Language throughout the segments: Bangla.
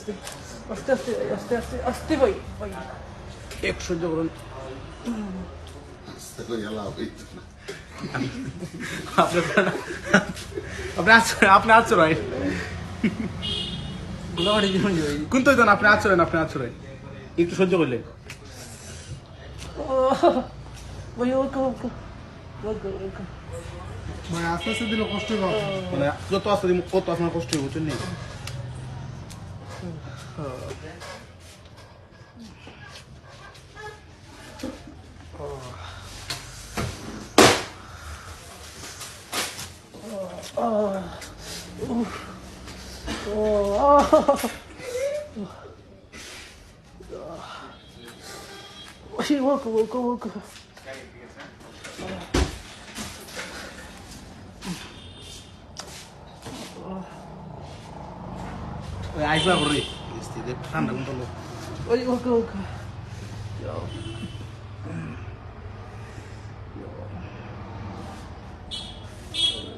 আস্তে আস্তে আস্তে আস্তে আস্তে আস্তে ভাই ভাই এক সহ্য করুন। আপনি আচরণ গোলাবাড়ি জীবন ভাই কিন্তু আপনি আচরণ একটু সহ্য করলেন ভাই ওকে ওকে ওকে ওকে মানে আস্তে আস্তে দিলে কষ্ট হবে মানে যত আস্তে দিন কত আপনার কষ্ট হবে বুঝছেন নেই ওকে ওকে ওকে আইসবা করি ঠান্ডা কোন ওই ওকে ওকে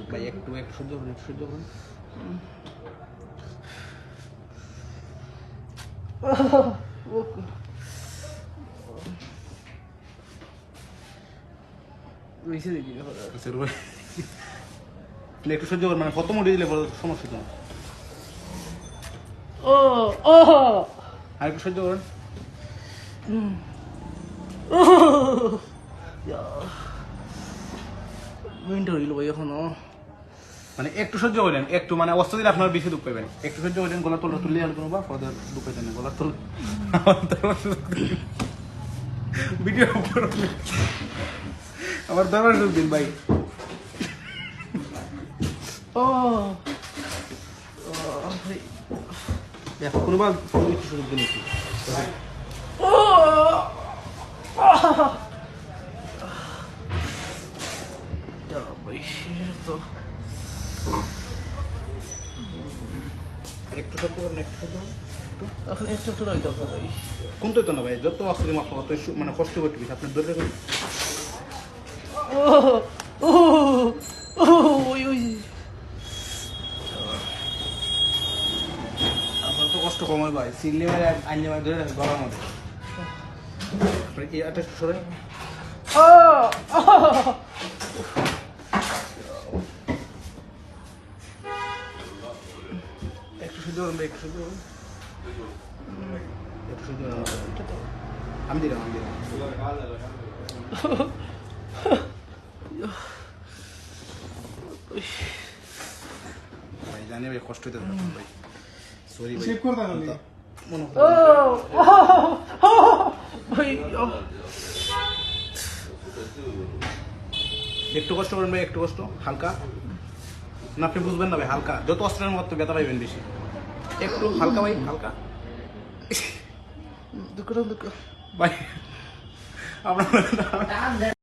ভাই একটু একটু সহ্য করুন একটু সহ্য করুন ওকে বেশি দেখি একটু সহ্য করুন মানে কত মোটে দিলে সমস্যা তো ও ও আর একটু সহ্য করুন মিনিট হইল ভাই এখনো মানে একটু সহ্য করলেন একটু মানে অস্ত্র দিলে আপনার বেশি দুঃখ পাবেন একটু সহ্য করলেন গলা তোলা তুললে আর কোনো বা ফদের দুঃখ পাইতেন না গলা তোল ভিডিও আমার দরবার দিন ভাই ও কোনোবা একটু সুযোগ দিন একটু ও একটু সহ্য করুন একটু সহ্য করুন এখন একটু তো রাখতে হবে ভাই কোন তো না ভাই যত অস্ত্র মাত্র অত মানে কষ্ট করতে বেশি আপনার ধরে রাখুন ও ও ও ওই ওই আপনার তো কষ্ট কম হয় ভাই সিগলি মারে আইনে মারে ধরে রাখে গলার মধ্যে আপনার এই আটা সরে ও একটু সহ্য করুন ভাই একটু সহ্য করুন একটু সহ্য করুন আমি দিলাম ভাই জানি ভাই কষ্ট হইতে ভাই সরি ভাই চেক করে তাহলে মনে ও ভাই একটু কষ্ট করুন ভাই একটু কষ্ট হালকা না আপনি বুঝবেন না ভাই হালকা যত অস্ত্রের মতো ব্যথা পাইবেন বেশি একটু হালকা ভাই হালকা দুঃখ দুঃখ ভাই আপনার